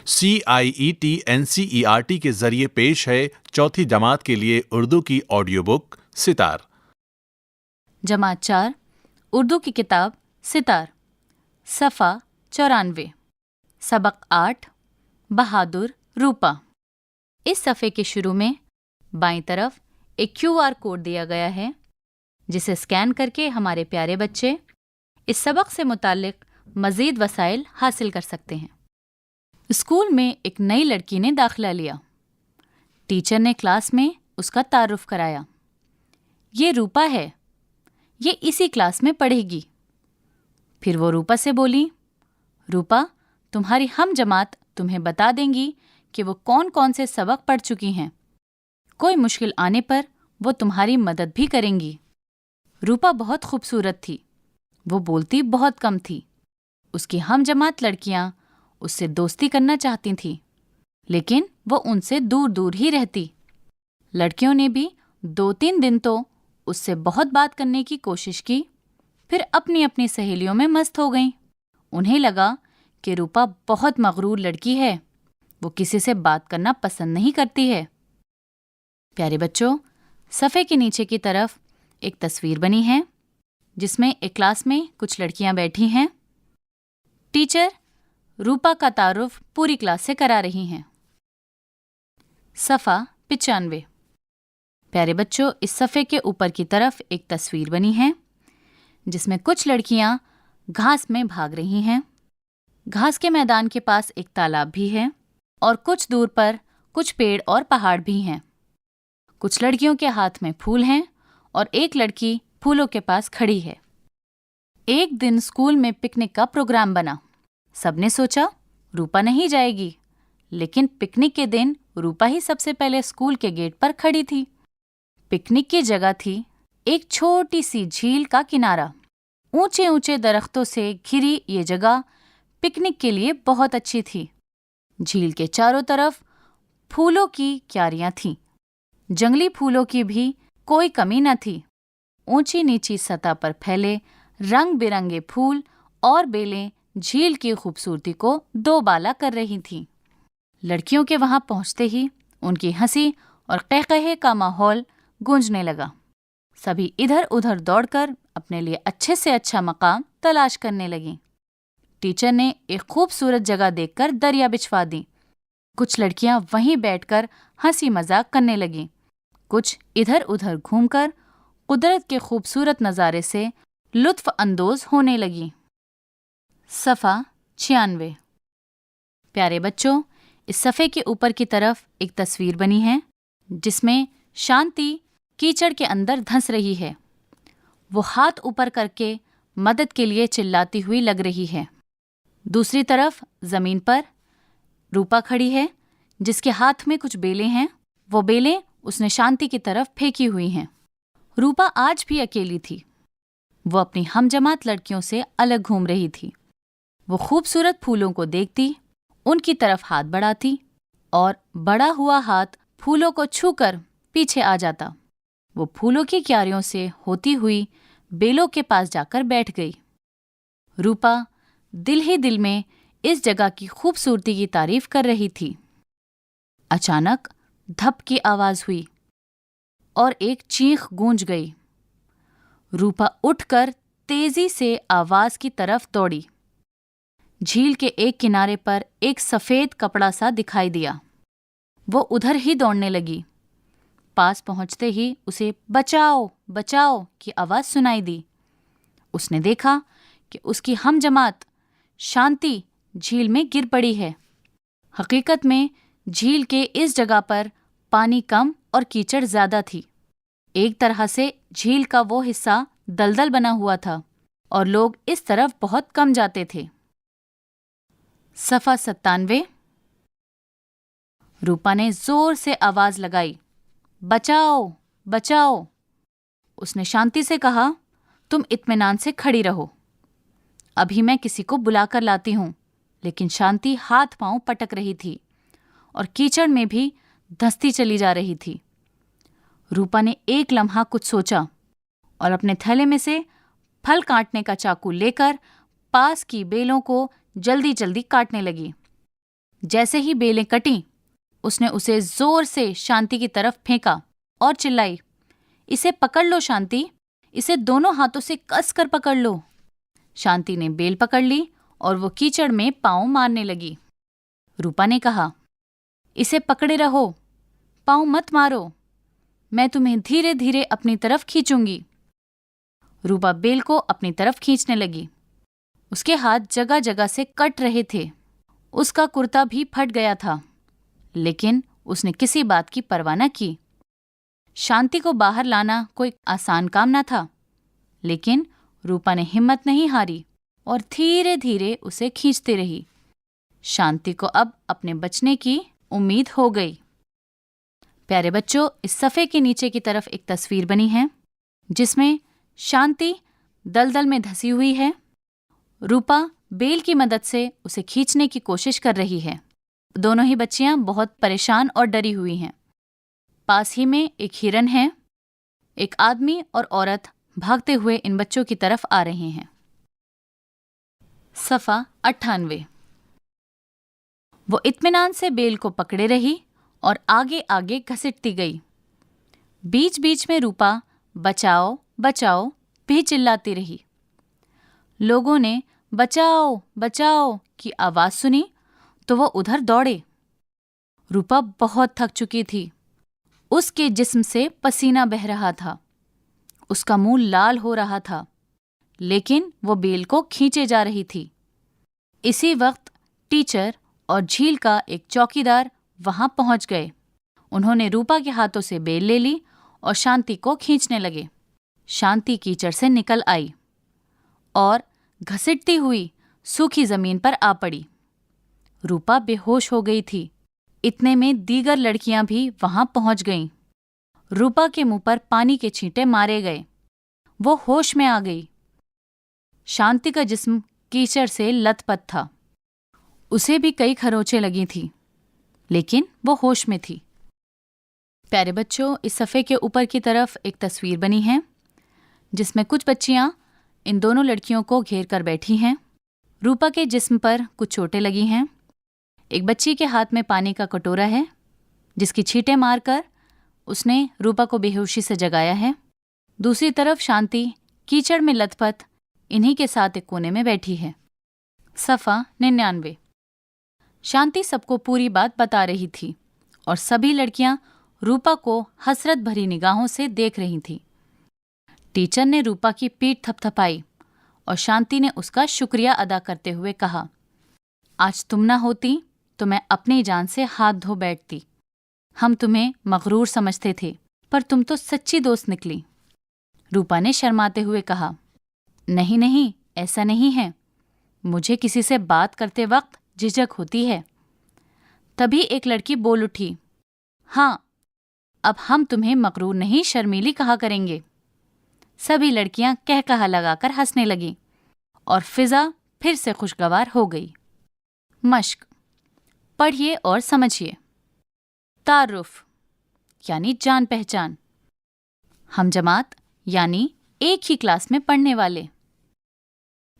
CIET-NCERT کے ذریعے پیش ہے چوتھی جماعت کے لیے اردو کی آڈیو بک ستار۔ جماعت 4 اردو کی کتاب ستار، صفحہ 94، سبق 8 بہادر روپا۔ اس صفحے کے شروع میں بائیں طرف ایک QR کوڈ دیا گیا ہے جسے اسکین کر کے ہمارے پیارے بچے اس سبق سے متعلق مزید وسائل حاصل کر سکتے ہیں۔ اسکول میں ایک نئی لڑکی نے داخلہ لیا۔ ٹیچر نے کلاس میں اس کا تعارف کرایا۔ یہ روپا ہے، یہ اسی کلاس میں پڑھے گی۔ پھر وہ روپا سے بولی، روپا، تمہاری ہم جماعت تمہیں بتا دیں گی کہ وہ کون کون سے سبق پڑھ چکی ہیں۔ کوئی مشکل آنے پر وہ تمہاری مدد بھی کریں گی۔ روپا بہت خوبصورت تھی، وہ بولتی بہت کم تھی۔ اس کی ہم جماعت لڑکیاں اس سے دوستی کرنا چاہتی تھیں، لیکن وہ ان سے دور دور ہی رہتی۔ لڑکیوں نے بھی 2-3 دن تو اس سے بہت بات کرنے کی کوشش کی، پھر اپنی اپنی سہیلیوں میں مست ہو گئیں۔ انہیں لگا کہ روپا بہت مغرور لڑکی ہے، وہ کسی سے بات کرنا پسند نہیں کرتی ہے۔ پیارے بچوں، صفحے کے نیچے کی طرف ایک تصویر بنی ہے جس میں ایک کلاس میں کچھ لڑکیاں بیٹھی ہیں۔ ٹیچر روپا کا تعارف پوری کلاس سے کرا رہی ہیں۔ صفحہ 95۔ پیارے بچوں، اس صفحے کے اوپر کی طرف ایک تصویر بنی ہے جس میں کچھ لڑکیاں گھاس میں بھاگ رہی ہیں۔ گھاس کے میدان کے پاس ایک تالاب بھی ہے اور کچھ دور پر کچھ پیڑ اور پہاڑ بھی ہیں۔ کچھ لڑکیوں کے ہاتھ میں پھول ہیں اور ایک لڑکی پھولوں کے پاس کھڑی ہے۔ ایک دن اسکول میں پکنک کا پروگرام بنا۔ سب نے سوچا روپا نہیں جائے گی، لیکن پکنک کے دن روپا ہی سب سے پہلے اسکول کے گیٹ پر کھڑی تھی۔ پکنک کی جگہ تھی ایک چھوٹی سی جھیل کا کنارہ۔ اونچے اونچے درختوں سے گھری یہ جگہ پکنک کے لیے بہت اچھی تھی۔ جھیل کے چاروں طرف پھولوں کی کیاریاں تھیں۔ جنگلی پھولوں کی بھی کوئی کمی نہ تھی۔ اونچی نیچی سطح پر پھیلے رنگ برنگے پھول اور بیلیں جھیل کی خوبصورتی کو دوبالا کر رہی تھیں۔ لڑکیوں کے وہاں پہنچتے ہی ان کی ہنسی اور قہقہے کا ماحول گونجنے لگا۔ سبھی ادھر ادھر دوڑ کر اپنے لیے اچھے سے اچھا مقام تلاش کرنے لگیں۔ ٹیچر نے ایک خوبصورت جگہ دیکھ کر دریا بچھوا دی۔ کچھ لڑکیاں وہیں بیٹھ کر ہنسی مذاق کرنے لگیں، کچھ ادھر ادھر گھوم کر قدرت کے خوبصورت نظارے سے لطف اندوز ہونے لگیں۔ صفحہ 96۔ پیارے بچوں، اس صفحے کے اوپر کی طرف ایک تصویر بنی ہے جس میں شانتی کیچڑ کے اندر دھنس رہی ہے۔ وہ ہاتھ اوپر کر کے مدد کے لیے چلاتی ہوئی لگ رہی ہے۔ دوسری طرف زمین پر روپا کھڑی ہے جس کے ہاتھ میں کچھ بیلیں ہیں۔ وہ بیلیں اس نے شانتی کی طرف پھینکی ہوئی ہیں۔ روپا آج بھی اکیلی تھی۔ وہ اپنی ہم جماعت لڑکیوں سے الگ گھوم رہی تھی۔ وہ خوبصورت پھولوں کو دیکھتی، ان کی طرف ہاتھ بڑھاتی اور بڑا ہوا ہاتھ پھولوں کو چھو کر پیچھے آ جاتا۔ وہ پھولوں کی کیاریوں سے ہوتی ہوئی بیلوں کے پاس جا کر بیٹھ گئی۔ روپا دل ہی دل میں اس جگہ کی خوبصورتی کی تعریف کر رہی تھی۔ اچانک دھپ کی آواز ہوئی اور ایک چیخ گونج گئی۔ روپا اٹھ کر تیزی سے آواز کی طرف دوڑی۔ جھیل کے ایک کنارے پر ایک سفید کپڑا سا دکھائی دیا۔ وہ ادھر ہی دوڑنے لگی۔ پاس پہنچتے ہی اسے بچاؤ بچاؤ کی آواز سنائی دی۔ اس نے دیکھا کہ اس کی ہم جماعت شانتی جھیل میں گر پڑی ہے۔ حقیقت میں جھیل کے اس جگہ پر پانی کم اور کیچڑ زیادہ تھی۔ ایک طرح سے جھیل کا وہ حصہ دلدل بنا ہوا تھا اور لوگ اس طرف بہت کم جاتے تھے۔ صفحہ 97۔ روپا نے زور سے آواز لگائی، بچاؤ بچاؤ۔ اس نے شانتی سے کہا، تم اطمینان سے کھڑی رہو، ابھی میں کسی کو بلا کر لاتی ہوں۔ لیکن شانتی ہاتھ پاؤں پٹک رہی تھی اور کیچڑ میں بھی دھنستی چلی جا رہی تھی۔ روپا نے ایک لمحہ کچھ سوچا اور اپنے تھیلے میں سے پھل کاٹنے کا چاقو لے کر پاس کی بیلوں کو جلدی جلدی کاٹنے لگی۔ जैसे ही बेलें कटीं, उसने उसे जोर से शांति की तरफ फेंका और चिल्लाई, इसे पकड़ लो शांति, इसे दोनों हाथों से कस कर पकड़ लो। शांति ने बेल पकड़ ली और वो कीचड़ में पाँव मारने लगी। रूपा ने कहा, इसे पकड़े रहो, पाँव मत मारो, मैं तुम्हें धीरे धीरे अपनी तरफ खींचूंगी। रूपा बेल को अपनी तरफ खींचने लगी। उसके हाथ जगह जगह से कट रहे थे। उसका कुर्ता भी फट गया था, लेकिन उसने किसी बात की परवाह न की। शांति को बाहर लाना कोई आसान काम न था, लेकिन रूपा ने हिम्मत नहीं हारी और धीरे धीरे उसे खींचती रही। शांति को अब अपने बचने की उम्मीद हो गई। प्यारे बच्चों, इस सफ़े के नीचे की तरफ एक तस्वीर बनी है जिसमें शांति दलदल में धंसी हुई है। रूपा बेल की मदद से उसे खींचने की कोशिश कर रही है। दोनों ही बच्चियां बहुत परेशान और डरी हुई हैं। पास ही में एक हिरन है। एक आदमी और औरत भागते हुए इन बच्चों की तरफ आ रहे हैं। सफ़ा 98। वो इत्मीनान से बेल को पकड़े रही और आगे आगे घसीटती गई। बीच बीच में रूपा बचाओ बचाओ भी चिल्लाती रही। लोगों ने बचाओ बचाओ की आवाज़ सुनी तो वो उधर दौड़े। रूपा बहुत थक चुकी थी। उसके जिस्म से पसीना बह रहा था। उसका मुंह लाल हो रहा था, लेकिन वो बेल को खींचे जा रही थी। इसी वक्त टीचर और झील का एक चौकीदार वहां पहुंच गए। उन्होंने रूपा के हाथों से बेल ले ली और शांति को खींचने लगे। शांति कीचड़ से निकल आई और घसीटती हुई सूखी जमीन पर आ पड़ी। रूपा बेहोश हो गई थी। इतने में दीगर लड़कियां भी वहां पहुंच गईं। रूपा के मुंह पर पानी के छींटे मारे गए। वो होश में आ गई। शांति का जिस्म कीचड़ से लथपथ था। उसे भी कई खरोंचें लगी थी, लेकिन वो होश में थी। प्यारे बच्चों, इस सफ़े के ऊपर की तरफ एक तस्वीर बनी है जिसमें कुछ बच्चियां इन दोनों लड़कियों को घेर कर बैठी हैं। रूपा के जिस्म पर कुछ चोटें लगी हैं। एक बच्ची के हाथ में पानी का कटोरा है जिसकी छींटे मारकर उसने रूपा को बेहोशी से जगाया है। दूसरी तरफ शांति कीचड़ में लथपथ इन्हीं के साथ एक कोने में बैठी है। सफ़ा 99। शांति सबको पूरी बात बता रही थी और सभी लड़कियां रूपा को हसरत भरी निगाहों से देख रही थीं। टीचर ने रूपा की पीठ थपथपाई और शांति ने उसका शुक्रिया अदा करते हुए कहा, आज तुम ना होती तो मैं अपनी जान से हाथ धो बैठती। हम तुम्हें मगरूर समझते थे, पर तुम तो सच्ची दोस्त निकली। रूपा ने शर्माते हुए कहा, नहीं नहीं, ऐसा नहीं है, मुझे किसी से बात करते वक्त झिझक होती है। तभी एक लड़की बोल उठी, हाँ, अब हम तुम्हें मगरूर नहीं शर्मीली कहा करेंगे। सभी लड़कियां कह कहा लगाकर हंसने लगीं और फिजा फिर से खुशगवार हो गई। मश्क, पढ़िए और समझिए। तारुफ यानी जान पहचान। हम जमात यानी एक ही क्लास में पढ़ने वाले।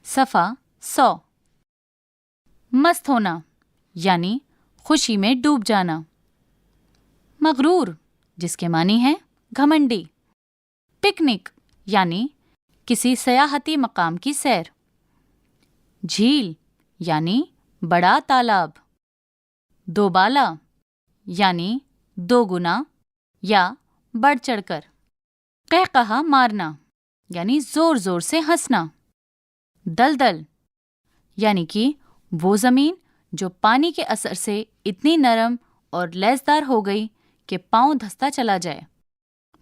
सफ़ा 100। मस्त होना यानी खुशी में डूब जाना। मगरूर जिसके मानी है घमंडी। पिकनिक यानी किसी सयाहती मकाम की सैर। झील यानी बड़ा तालाब। दोबाला यानी दो गुना या बढ़ चढ़कर। कहकहा मारना यानी जोर जोर से हंसना। दलदल यानी कि वो ज़मीन जो पानी के असर से इतनी नरम और लैसदार हो गई कि पाँव धंसता चला जाए।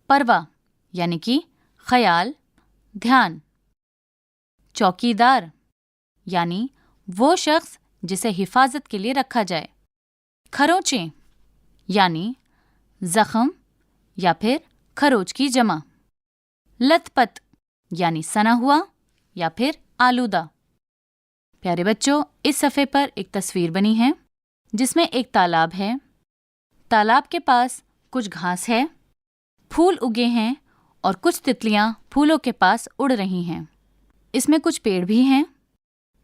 परवा यानी कि ख्याल, ध्यान। चौकीदार यानी वो शख्स जिसे हिफाजत के लिए रखा जाए। खरोंचें यानी जख्म या फिर खरोच की जमा। लथपथ यानी सना हुआ या फिर आलूदा। प्यारे बच्चों, इस सफ़े पर एक तस्वीर बनी है जिसमें एक तालाब है। तालाब के पास कुछ घास है, फूल उगे हैं और कुछ तितलियां फूलों के पास उड़ रही हैं। इसमें कुछ पेड़ भी हैं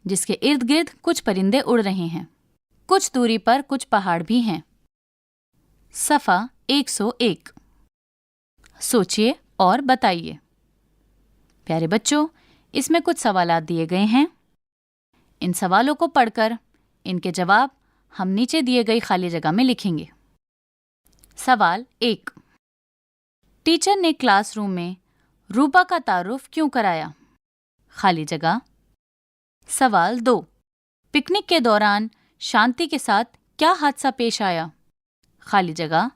जिसके इर्द गिर्द कुछ परिंदे उड़ रहे हैं। कुछ दूरी पर कुछ पहाड़ भी हैं। सफ़ा 101। सोचिए और बताइए। प्यारे बच्चों, इसमें कुछ सवालात दिए गए हैं। इन सवालों को पढ़कर इनके जवाब हम नीचे दिए गई खाली जगह में लिखेंगे। सवाल 1। टीचर ने क्लासरूम में रूपा का तारुफ क्यों कराया? खाली जगह। सवाल 2। पिकनिक के दौरान शांति के साथ क्या हादसा पेश आया? खाली जगह।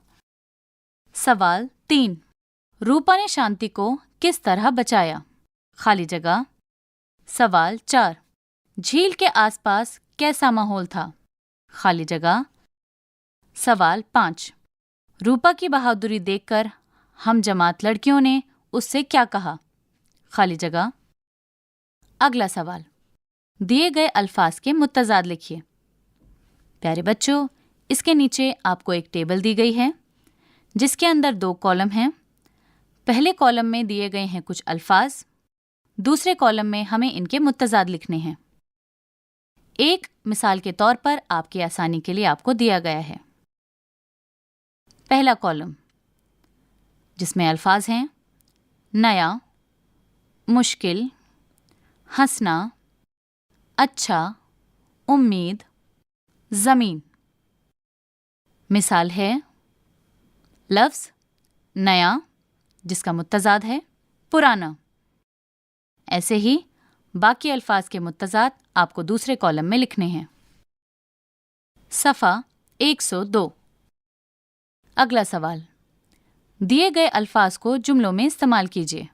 सवाल 3। रूपा ने शांति को किस तरह बचाया? खाली जगह। सवाल 4। झील के आसपास कैसा माहौल था? खाली जगह। सवाल 5। रूपा की बहादुरी देखकर हम जमात लड़कियों ने उससे क्या कहा? खाली जगह। अगला सवाल। दिए गए अल्फाज के मुत्तज़ाद लिखिए। प्यारे बच्चों, इसके नीचे आपको एक टेबल दी गई है जिसके अंदर 2 कॉलम हैं। पहले कॉलम में दिए गए हैं कुछ अल्फाज, दूसरे कॉलम में हमें इनके मुत्तज़ाद लिखने हैं। एक मिसाल के तौर पर आपकी आसानी के लिए आपको दिया गया है। पहला कॉलम जिसमें अल्फाज हैं नया, मुश्किल, हंसना, अच्छा, उम्मीद, ज़मीन। मिसाल है लफ्ज़ नया जिसका मुत्तज़ाद है पुराना। ऐसे ही बाकी अल्फाज के मुत्तज़ाद आपको दूसरे कॉलम में लिखने हैं। सफ़ा 102। अगला सवाल। दिए गए अल्फाज को जुमलों में इस्तेमाल कीजिए।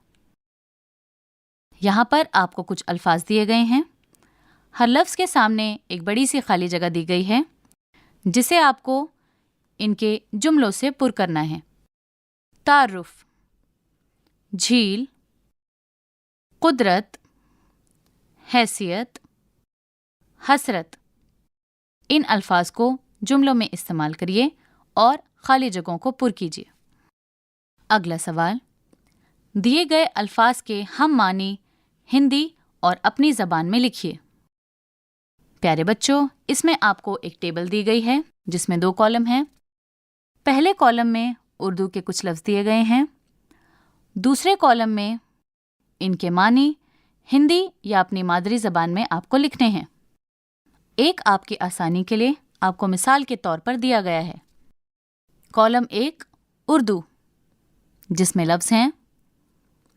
यहाँ पर आपको कुछ अल्फाज दिए गए हैं। हर लफ्ज़ के सामने एक बड़ी सी खाली जगह दी गई है जिसे आपको इनके जुमलों से पुर करना है। तारुफ, झील, कुदरत, हैसियत, हसरत। इन अल्फाज को जुमलों में इस्तेमाल करिए और खाली जगहों को पुर कीजिए। अगला सवाल। दिए गए अल्फाज के हम मानी हिंदी और अपनी ज़बान में लिखिए। प्यारे बच्चों, इसमें आपको एक टेबल दी गई है जिसमें 2 कॉलम हैं। पहले कॉलम में उर्दू के कुछ लफ्ज़ दिए गए हैं, दूसरे कॉलम में इनके मानी हिंदी या अपनी मादरी ज़बान में आपको लिखने हैं। एक आपकी आसानी के लिए आपको मिसाल के तौर पर दिया गया है। कॉलम 1 उर्दू जिसमें लफ्ज़ हैं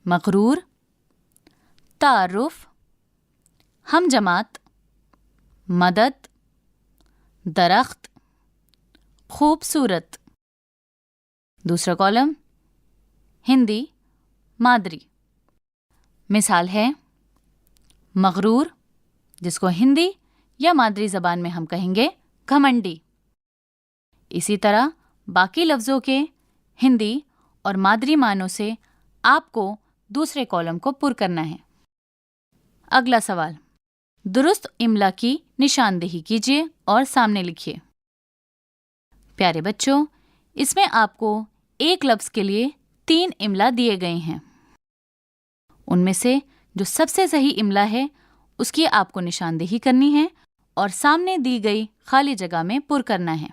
मग़रूर, तारुफ, हम जमात, मदद, दरख्त, खूबसूरत। दूसरा कॉलम हिंदी मादरी। मिसाल है मग़रूर जिसको हिंदी या मादरी ज़बान में हम कहेंगे घमंडी। इसी तरह बाकी लफ्ज़ों के हिंदी और मादरी मानों से आपको दूसरे कॉलम को पुर करना है। अगला सवाल। दुरुस्त इमला की निशानदेही कीजिए और सामने लिखिए। प्यारे बच्चों, इसमें आपको एक लफ्ज़ के लिए 3 इमला दिए गए हैं। उनमें से जो सबसे सही इमला है उसकी आपको निशानदेही करनी है और सामने दी गई खाली जगह में पुर करना है।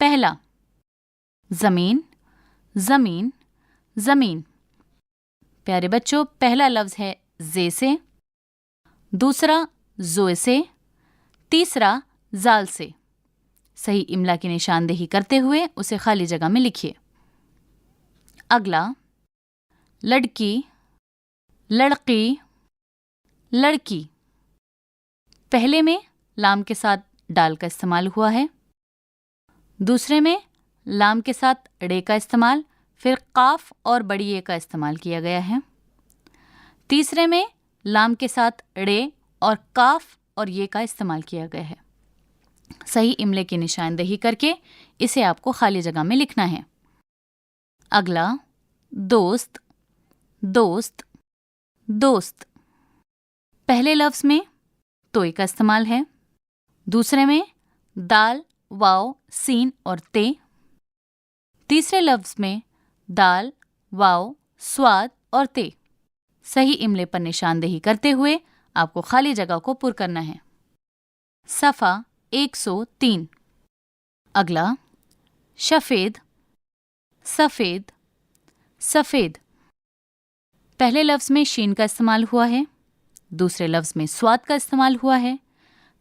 पहला ज़मीन, ज़मीन, ज़मीन। प्यारे बच्चों, पहला लफ्ज़ है ज़े से, दूसरा ज़ोए से, तीसरा ज़ाल से। सही इमला की निशानदेही करते हुए उसे खाली जगह में लिखिए। अगला लड़की, लड़की, लड़की। पहले में लाम के साथ डाल का इस्तेमाल हुआ है, दूसरे में लाम के साथ ड़े का इस्तेमाल, फिर काफ और बड़ी ए का इस्तेमाल किया गया है। तीसरे में लाम के साथ ड़े और काफ और ये का इस्तेमाल किया गया है। सही इमले की निशानदेही करके इसे आपको खाली जगह में लिखना है। अगला दोस्त, दोस्त, दोस्त। पहले लफ्ज़ में तोय का इस्तेमाल है, दूसरे में दाल, वाव, सीन और ते, तीसरे लफ्ज़ में दाल, वाव, स्वाद और ते। सही इमले पर निशानदेही करते हुए आपको खाली जगह को पुर करना है। सफ़ा 103. अगला सफ़ेद, सफ़ेद, सफ़ेद. पहले लफ्ज़ में शीन का इस्तेमाल हुआ है, दूसरे लफ्ज़ में स्वाद का इस्तेमाल हुआ है,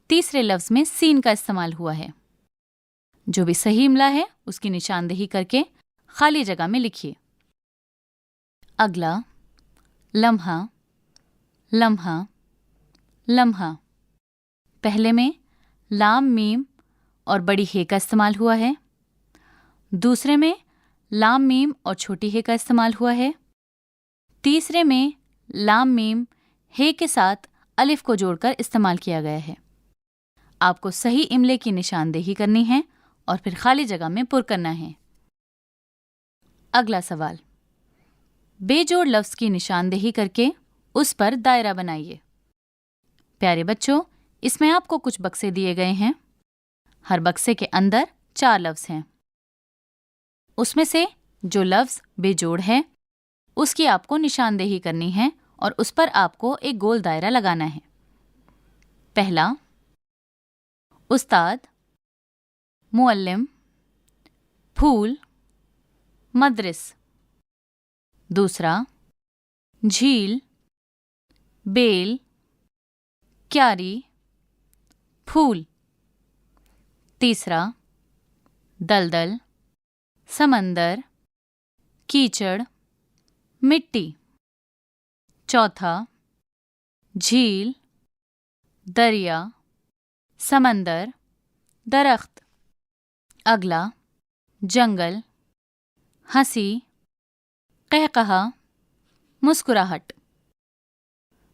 तीसरे लफ्ज़ में सीन का इस्तेमाल हुआ है. जो भी सही इमला है उसकी निशानदेही करके खाली जगह में लिखिए. अगला लम्हा, लम्हा, लम्हा. पहले में लाम मीम और बड़ी हे का इस्तेमाल हुआ है, दूसरे में लाम मीम और छोटी हे का इस्तेमाल हुआ है, तीसरे में लाम मीम हे के साथ अलिफ को जोड़कर इस्तेमाल किया गया है. आपको सही इमले की निशानदेही करनी है और फिर खाली जगह में पुर करना है. अगला सवाल, बेजोड़ लफ्ज़ की निशानदेही करके उस पर दायरा बनाइए. प्यारे बच्चों, इसमें आपको कुछ बक्से दिए गए हैं. हर बक्से के अंदर 4 लफ्ज़ हैं. उसमें से जो लफ्ज़ बेजोड़ है उसकी आपको निशानदेही करनी है और उस पर आपको एक गोल दायरा लगाना है. पहला उस्ताद, मुअल्लिम, फूल, मदरस. दूसरा झील, बेल, क्यारी, फूल. तीसरा दलदल, समंदर, कीचड़, मिट्टी. चौथा झील, दरिया, समंदर, दरख्त. अगला जंगल, हंसी, कहकहा, मुस्कुराहट.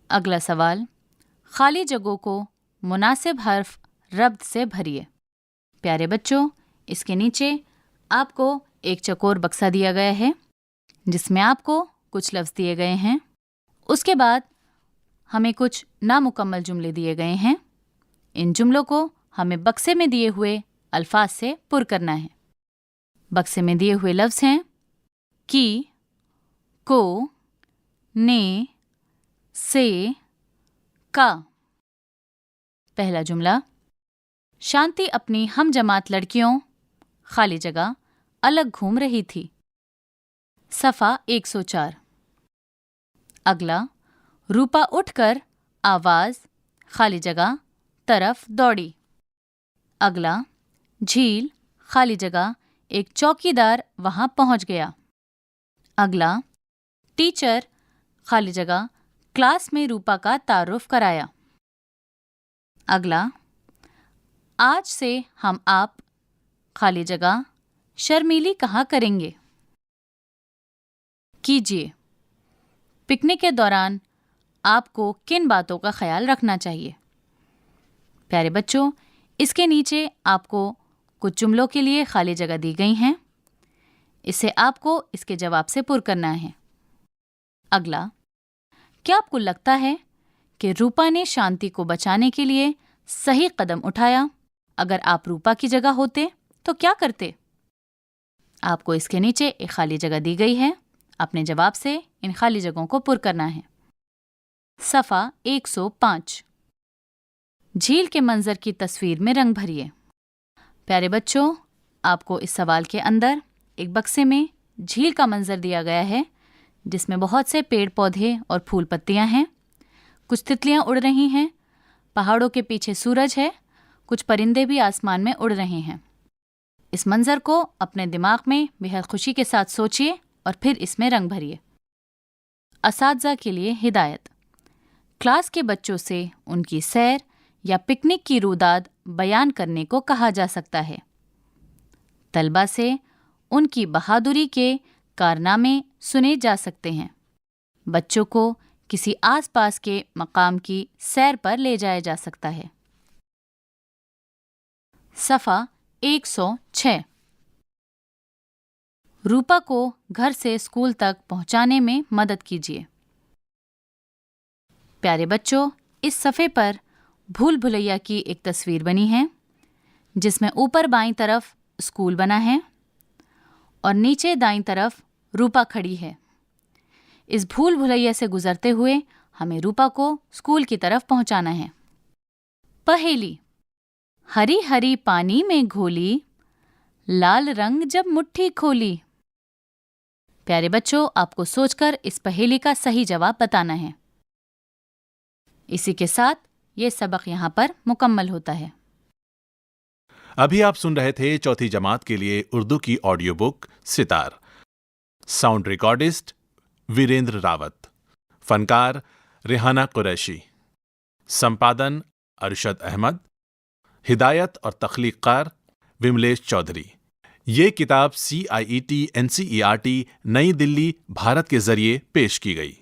अगला सवाल, खाली जगहों को मुनासिब हर्फ रब्त से भरिए. प्यारे बच्चों, इसके नीचे आपको एक चौकोर बक्सा दिया गया है जिसमें आपको कुछ लफ्ज़ दिए गए हैं. उसके बाद हमें कुछ नामुकम्मल जुमले दिए गए हैं. इन जुमलों को हमें बक्से में दिए हुए अल्फाज से पुर करना है. बक्से में दिए हुए लफ्ज़ हैं की, को, ने, से, का. पहला जुमला, शांति अपनी हम जमात लड़कियों खाली जगह अलग घूम रही थी. सफ़ा 104. अगला, रूपा उठकर आवाज़ खाली जगह तरफ दौड़ी. अगला, झील खाली जगह एक चौकीदार वहाँ पहुँच गया. अगला, टीचर खाली जगह क्लास में रूपा का तारुफ कराया. अगला, आज से हम आप खाली जगह शर्मीली कहाँ करेंगे. कीजिए. पिकनिक के दौरान आपको किन बातों का ख्याल रखना चाहिए. प्यारे बच्चों, इसके नीचे आपको कुछ जुमलों के लिए खाली जगह दी गई हैं. इसे आपको इसके जवाब से पुर करना है. अगला, क्या आपको लगता है कि रूपा ने शांति को बचाने के लिए सही कदम उठाया? अगर आप रूपा की जगह होते तो क्या करते? आपको इसके नीचे एक खाली जगह दी गई है. अपने जवाब से इन खाली जगहों को पुर करना है. सफ़ा 105. झील के मंजर की तस्वीर में रंग भरिए. प्यारे बच्चों, आपको इस सवाल के अंदर एक बक्से में झील का मंजर दिया गया है जिसमें बहुत से पेड़ पौधे और फूल पत्तियां हैं. कुछ तितलियां उड़ रही हैं. पहाड़ों के पीछे सूरज है. कुछ परिंदे भी आसमान में उड़ रहे हैं. इस मंजर को अपने दिमाग में बेहद खुशी के साथ सोचिए और फिर इसमें रंग भरिए. असातिज़ा के लिए हिदायत. क्लास के बच्चों से उनकी सैर या पिकनिक की रुदाद बयान करने को कहा जा सकता है. तलबा से उनकी बहादुरी के कारनामे सुने जा सकते हैं. बच्चों को किसी आसपास के मकाम की सैर पर ले जाया जा सकता है. सफ़ा 106. रूपा को घर से स्कूल तक पहुंचाने में मदद कीजिए. प्यारे बच्चों, इस सफ़े पर भूल भुलैया की एक तस्वीर बनी है जिसमें ऊपर बाईं तरफ स्कूल बना है और नीचे दाईं तरफ रूपा खड़ी है. इस भूल भुलैया से गुजरते हुए हमें रूपा को स्कूल की तरफ पहुंचाना है. पहेली. हरी हरी पानी में घोली, लाल रंग जब मुट्ठी खोली। प्यारे बच्चों, आपको सोचकर इस पहेली का सही जवाब बताना है। इसी के साथ ये सबक यहाँ पर मुकम्मल होता है। अभी आप सुन रहे थे चौथी जमात के लिए उर्दू की audio book Sitar. Sound recordist Virendra Rawat, फनकार रेहाना कुरैशी, संपादन अरशद अहमद, हिदायत और तख्लीक़कार विमलेश चौधरी। ये किताब CIET NCERT नई दिल्ली भारत के जरिए पेश की गई।